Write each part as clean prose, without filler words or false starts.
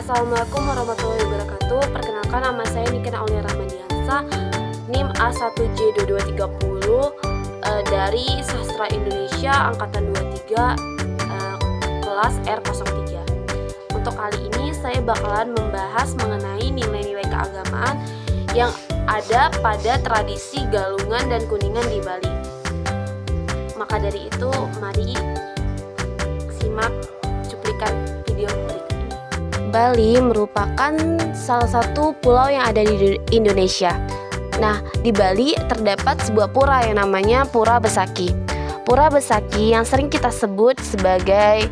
Assalamualaikum warahmatullahi wabarakatuh. Perkenalkan, nama saya Niken Aulia Rahmadiansa, NIM A1J2230 dari Sastra Indonesia Angkatan 23 kelas R03. Untuk kali ini saya bakalan membahas mengenai nilai-nilai keagamaan yang ada pada tradisi Galungan dan Kuningan di Bali. Maka dari itu, mari simak cuplikan video berikut ini. Bali merupakan salah satu pulau yang ada di Indonesia. Nah, di Bali terdapat sebuah pura yang namanya Pura Besaki. Pura Besaki yang sering kita sebut sebagai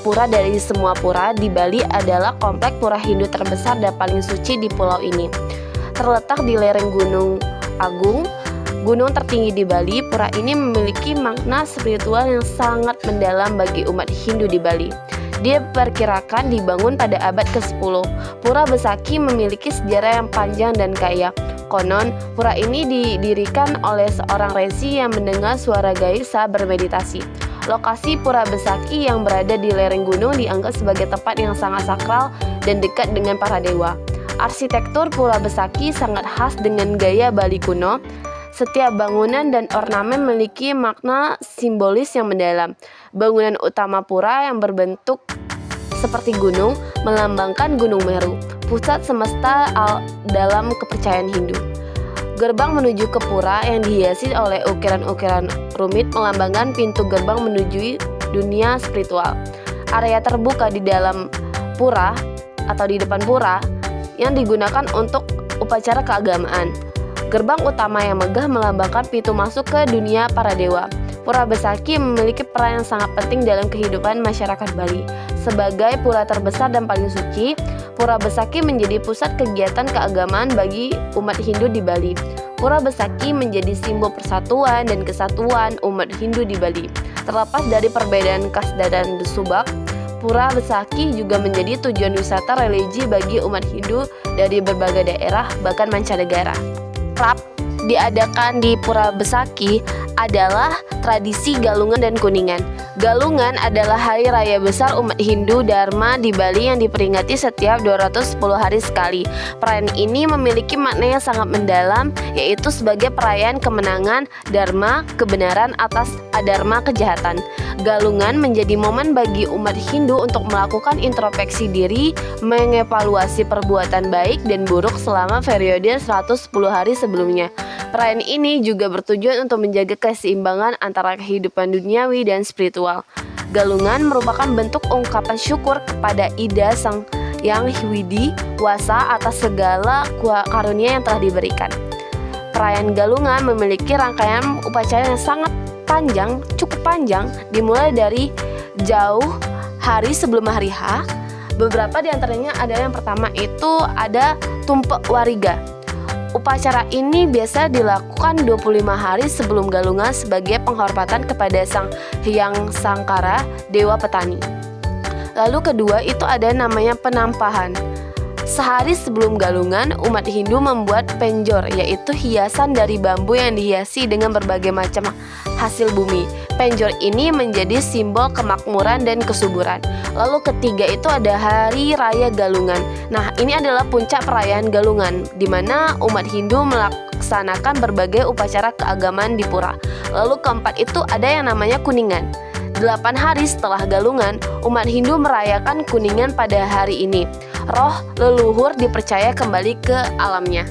pura dari semua pura di Bali adalah komplek pura Hindu terbesar dan paling suci di pulau ini. Terletak di lereng Gunung Agung, gunung tertinggi di Bali, pura ini memiliki makna spiritual yang sangat mendalam bagi umat Hindu di Bali. Dia diperkirakan dibangun pada abad ke-10. Pura Besaki memiliki sejarah yang panjang dan kaya. Konon, pura ini didirikan oleh seorang resi yang mendengar suara gaib saat bermeditasi. Lokasi Pura Besaki yang berada di lereng gunung dianggap sebagai tempat yang sangat sakral dan dekat dengan para dewa. Arsitektur Pura Besaki sangat khas dengan gaya Bali kuno. Setiap bangunan dan ornamen memiliki makna simbolis yang mendalam. Bangunan utama pura yang berbentuk seperti gunung melambangkan Gunung Meru, pusat semesta dalam kepercayaan Hindu. Gerbang menuju ke pura yang dihiasi oleh ukiran-ukiran rumit melambangkan pintu gerbang menuju dunia spiritual. Area terbuka di dalam pura atau di depan pura yang digunakan untuk upacara keagamaan. Gerbang utama yang megah melambangkan pintu masuk ke dunia para dewa. Pura Besaki memiliki peran yang sangat penting dalam kehidupan masyarakat Bali. Sebagai pura terbesar dan paling suci, Pura Besaki menjadi pusat kegiatan keagamaan bagi umat Hindu di Bali. Pura Besaki menjadi simbol persatuan dan kesatuan umat Hindu di Bali. Terlepas dari perbedaan kasta dan subak, Pura Besaki juga menjadi tujuan wisata religi bagi umat Hindu dari berbagai daerah, bahkan mancanegara. Kerap diadakan di Pura Besaki adalah tradisi Galungan dan Kuningan. Galungan adalah hari raya besar umat Hindu Dharma di Bali yang diperingati setiap 210 hari sekali. Perayaan ini memiliki makna yang sangat mendalam, yaitu sebagai perayaan kemenangan Dharma, kebenaran atas adharma, kejahatan. Galungan menjadi momen bagi umat Hindu untuk melakukan introspeksi diri, mengevaluasi perbuatan baik dan buruk selama periode 110 hari sebelumnya. Perayaan ini juga bertujuan untuk menjaga keseimbangan antara kehidupan duniawi dan spiritual. Galungan merupakan bentuk ungkapan syukur kepada Ida Sang Yang Widi Wasa atas segala karunia yang telah diberikan. Perayaan Galungan memiliki rangkaian upacara yang sangat panjang, cukup panjang, dimulai dari jauh hari sebelum hari H. Beberapa di antaranya adalah yang pertama itu ada Tumpek Wariga. Upacara ini biasa dilakukan 25 hari sebelum Galungan sebagai penghormatan kepada Sang Hyang Sangkara, dewa petani. Lalu kedua itu ada namanya Penampahan. Sehari sebelum Galungan, umat Hindu membuat penjor, yaitu hiasan dari bambu yang dihiasi dengan berbagai macam hasil bumi. Penjor ini menjadi simbol kemakmuran dan kesuburan. Lalu ketiga itu ada Hari Raya Galungan. Nah, ini adalah puncak perayaan Galungan, di mana umat Hindu melaksanakan berbagai upacara keagamaan di pura. Lalu keempat itu ada yang namanya Kuningan. 8 hari setelah Galungan, umat Hindu merayakan Kuningan pada hari ini. Roh leluhur dipercaya kembali ke alamnya.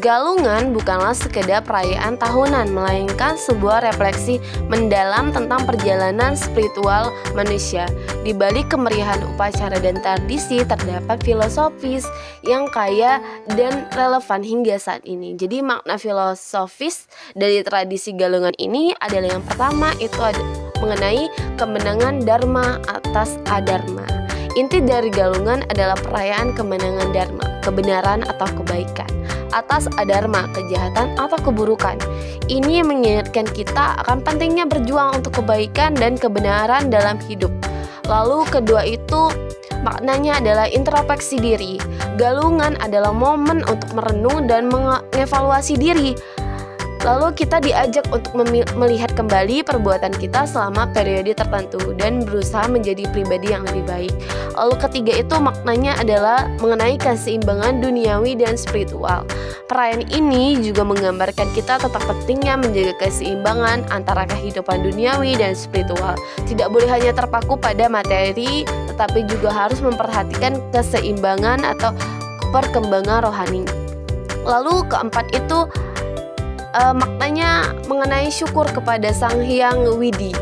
Galungan bukanlah sekedar perayaan tahunan, melainkan sebuah refleksi mendalam tentang perjalanan spiritual manusia. Di balik kemeriahan upacara dan tradisi terdapat filosofis yang kaya dan relevan hingga saat ini. Jadi makna filosofis dari tradisi Galungan ini adalah yang pertama itu ada mengenai kemenangan Dharma atas adharma. Inti dari Galungan adalah perayaan kemenangan Dharma, kebenaran atau kebaikan, atas adharma, kejahatan atau keburukan. Ini mengingatkan kita akan pentingnya berjuang untuk kebaikan dan kebenaran dalam hidup. Lalu kedua itu maknanya adalah introspeksi diri. Galungan adalah momen untuk merenung dan mengevaluasi diri. Lalu kita diajak untuk melihat kembali perbuatan kita selama periode tertentu dan berusaha menjadi pribadi yang lebih baik. Lalu ketiga itu maknanya adalah mengenai keseimbangan duniawi dan spiritual. Perayaan ini juga menggambarkan kita tentang pentingnya menjaga keseimbangan antara kehidupan duniawi dan spiritual. Tidak boleh hanya terpaku pada materi, tetapi juga harus memperhatikan keseimbangan atau perkembangan rohani. Lalu keempat itu maknanya mengenai syukur kepada Sang Hyang Widi.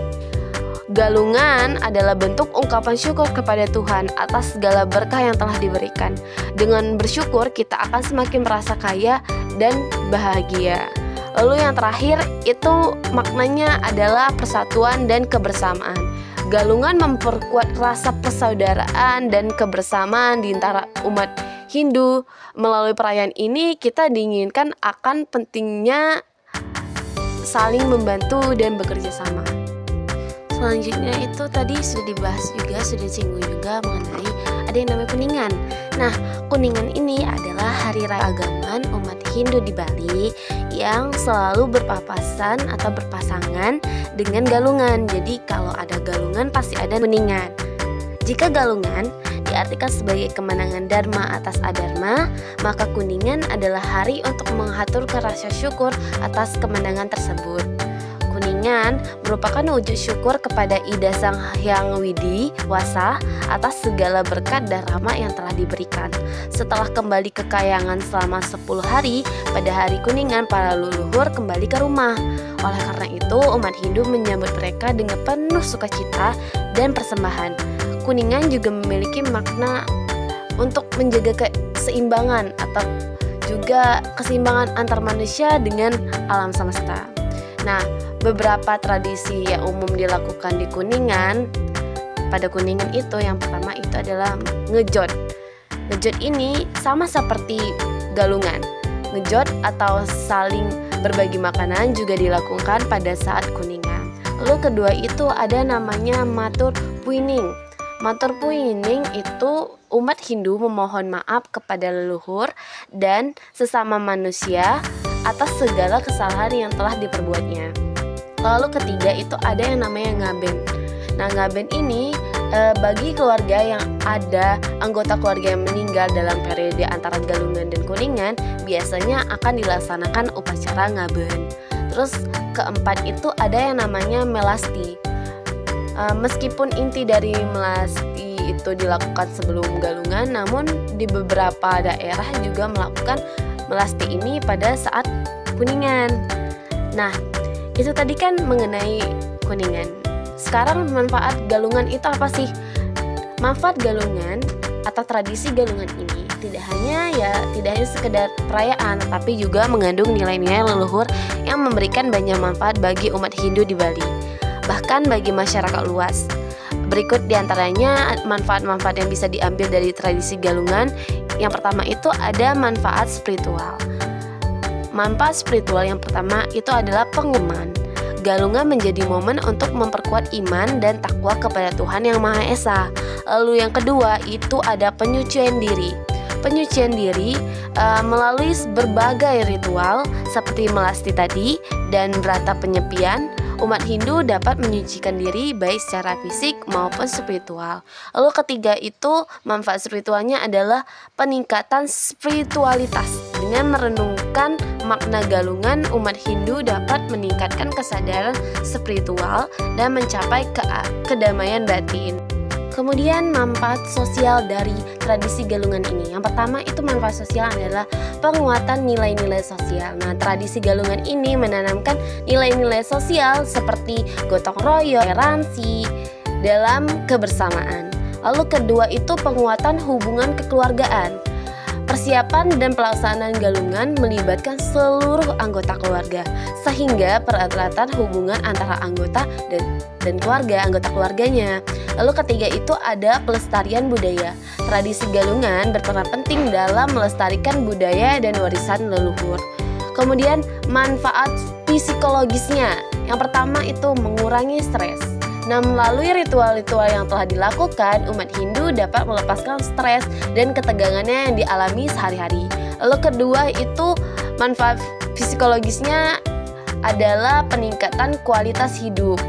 Galungan adalah bentuk ungkapan syukur kepada Tuhan atas segala berkah yang telah diberikan. Dengan bersyukur kita akan semakin merasa kaya dan bahagia. Lalu yang terakhir itu maknanya adalah persatuan dan kebersamaan. Galungan memperkuat rasa persaudaraan dan kebersamaan di antara umat Hindu. Melalui perayaan ini kita diinginkan akan pentingnya saling membantu dan bekerja sama. Selanjutnya itu tadi sudah dibahas juga, sudah disinggung juga mengenai ada yang namanya Kuningan. Nah, Kuningan ini adalah hari raya agaman umat Hindu di Bali yang selalu berpapasan atau berpasangan dengan galungan. Jadi kalau ada galungan pasti ada Kuningan. Jika galungan diartikan sebagai kemenangan Dharma atas Adharma, maka Kuningan adalah hari untuk menghaturkan rasa syukur atas kemenangan tersebut. Kuningan merupakan wujud syukur kepada Ida Sang Hyang Widi Wasa atas segala berkat dan rahmat yang telah diberikan. Setelah kembali ke Kahyangan selama 10 hari, pada hari Kuningan para leluhur kembali ke rumah. Oleh karena itu, umat Hindu menyambut mereka dengan penuh sukacita dan persembahan. Kuningan juga memiliki makna untuk menjaga keseimbangan atau juga keseimbangan antar manusia dengan alam semesta. Nah, beberapa tradisi yang umum dilakukan di Kuningan, pada Kuningan itu yang pertama itu adalah ngejot. Ngejot ini sama seperti galungan. Ngejot atau saling berbagi makanan juga dilakukan pada saat Kuningan. Lalu kedua itu ada namanya matur puining. Matur puining itu umat Hindu memohon maaf kepada leluhur dan sesama manusia atas segala kesalahan yang telah diperbuatnya. Lalu ketiga itu ada yang namanya ngaben. Nah, ngaben ini bagi keluarga yang ada anggota keluarga yang meninggal dalam periode antara galungan dan Kuningan, biasanya akan dilaksanakan upacara ngaben. Terus keempat itu ada yang namanya melasti. Meskipun inti dari melasti itu dilakukan sebelum galungan, namun di beberapa daerah juga melakukan melasti ini pada saat Kuningan. Nah, itu tadi kan mengenai Kuningan. Sekarang manfaat galungan itu apa sih? Manfaat galungan atau tradisi galungan ini tidak hanya sekedar perayaan, tapi juga mengandung nilai-nilai leluhur yang memberikan banyak manfaat bagi umat Hindu di Bali, bahkan bagi masyarakat luas. Berikut diantaranya manfaat-manfaat yang bisa diambil dari tradisi galungan. Yang pertama itu ada manfaat spiritual. Manfaat spiritual yang pertama itu adalah penguman. Galungan menjadi momen untuk memperkuat iman dan takwa kepada Tuhan Yang Maha Esa. Lalu yang kedua itu ada penyucian diri. Penyucian diri melalui berbagai ritual seperti melasti tadi dan berata penyepian, umat Hindu dapat menyucikan diri baik secara fisik maupun spiritual. Lalu ketiga itu manfaat spiritualnya adalah peningkatan spiritualitas. Dengan merenungkan makna galungan, umat Hindu dapat meningkatkan kesadaran spiritual dan mencapai kedamaian batin. Kemudian manfaat sosial dari tradisi galungan ini. Yang pertama itu manfaat sosial adalah penguatan nilai-nilai sosial. Nah, tradisi galungan ini menanamkan nilai-nilai sosial seperti gotong royong, toleransi dalam kebersamaan. Lalu kedua itu penguatan hubungan kekeluargaan. Persiapan dan pelaksanaan galungan melibatkan seluruh anggota keluarga, sehingga pererat hubungan antara anggota dan anggota keluarganya. Lalu ketiga itu ada pelestarian budaya. Tradisi galungan berperan penting dalam melestarikan budaya dan warisan leluhur. Kemudian manfaat psikologisnya. Yang pertama itu mengurangi stres. Nah, melalui ritual-ritual yang telah dilakukan, umat Hindu dapat melepaskan stres dan ketegangannya yang dialami sehari-hari. Lalu kedua itu manfaat psikologisnya adalah peningkatan kualitas hidup.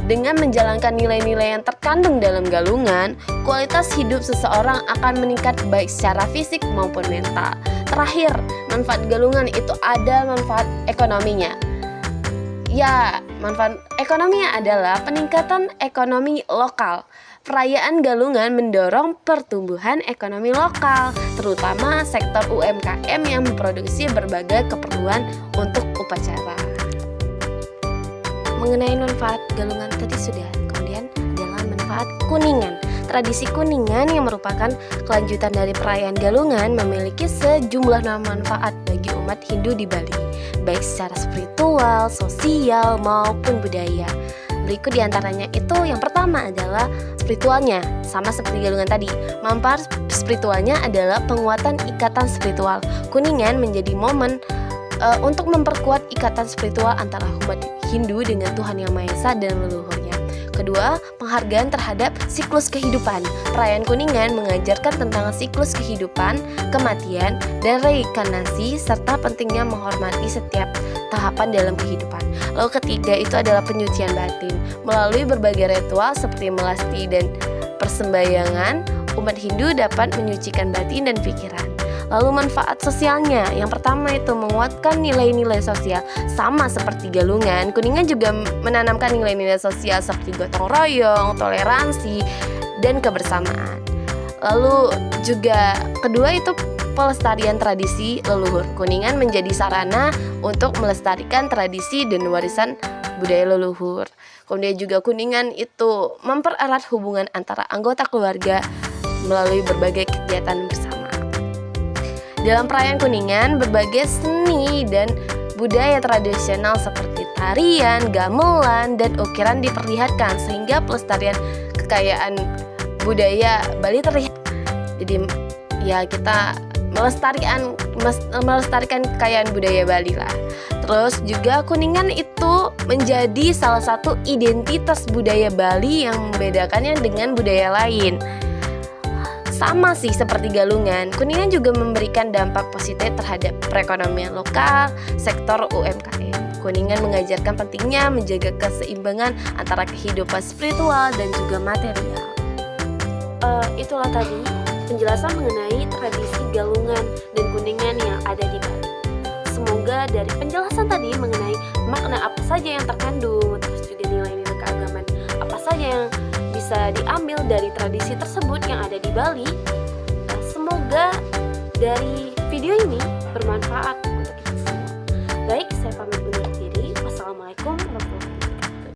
Dengan menjalankan nilai-nilai yang terkandung dalam Galungan, kualitas hidup seseorang akan meningkat baik secara fisik maupun mental. Terakhir, manfaat Galungan itu ada manfaat ekonominya. Ya, manfaat ekonominya adalah peningkatan ekonomi lokal. Perayaan Galungan mendorong pertumbuhan ekonomi lokal, terutama sektor UMKM yang memproduksi berbagai keperluan untuk upacara. Mengenai manfaat Galungan tadi sudah, kemudian adalah manfaat Kuningan. Tradisi Kuningan yang merupakan kelanjutan dari perayaan Galungan memiliki sejumlah manfaat bagi umat Hindu di Bali, baik secara spiritual, sosial, maupun budaya. Berikut diantaranya itu, yang pertama adalah spiritualnya, sama seperti Galungan tadi. Manfaat spiritualnya adalah penguatan ikatan spiritual. Kuningan menjadi momen untuk memperkuat ikatan spiritual antara umat Hindu dengan Tuhan Yang Maha Esa dan leluhurnya. Kedua, penghargaan terhadap siklus kehidupan. Perayaan Kuningan mengajarkan tentang siklus kehidupan, kematian, dan reinkarnasi, serta pentingnya menghormati setiap tahapan dalam kehidupan. Lalu ketiga itu adalah penyucian batin. Melalui berbagai ritual seperti melasti dan persembahyangan, umat Hindu dapat menyucikan batin dan pikiran. Lalu manfaat sosialnya, yang pertama itu menguatkan nilai-nilai sosial. Sama seperti Galungan, Kuningan juga menanamkan nilai-nilai sosial seperti gotong royong, toleransi, dan kebersamaan. Lalu juga kedua itu pelestarian tradisi leluhur. Kuningan menjadi sarana untuk melestarikan tradisi dan warisan budaya leluhur. Kemudian juga Kuningan itu mempererat hubungan antara anggota keluarga melalui berbagai kegiatan bersama. Dalam perayaan Kuningan, berbagai seni dan budaya tradisional seperti tarian, gamelan, dan ukiran diperlihatkan sehingga pelestarian kekayaan budaya Bali terlihat. Jadi ya kita melestarikan kekayaan budaya Bali lah. Terus juga Kuningan itu menjadi salah satu identitas budaya Bali yang membedakannya dengan budaya lain. Sama sih seperti Galungan, Kuningan juga memberikan dampak positif terhadap perekonomian lokal, sektor UMKM. Kuningan mengajarkan pentingnya menjaga keseimbangan antara kehidupan spiritual dan juga material. Itulah tadi penjelasan mengenai tradisi Galungan dan Kuningan yang ada di Bali. Semoga dari penjelasan tadi mengenai makna apa saja yang terkandung, terus juga nilai-nilai keagamaan apa saja yang bisa diambil dari tradisi tersebut yang ada di Bali. Semoga dari video ini bermanfaat untuk kita semua. Baik, saya pamit.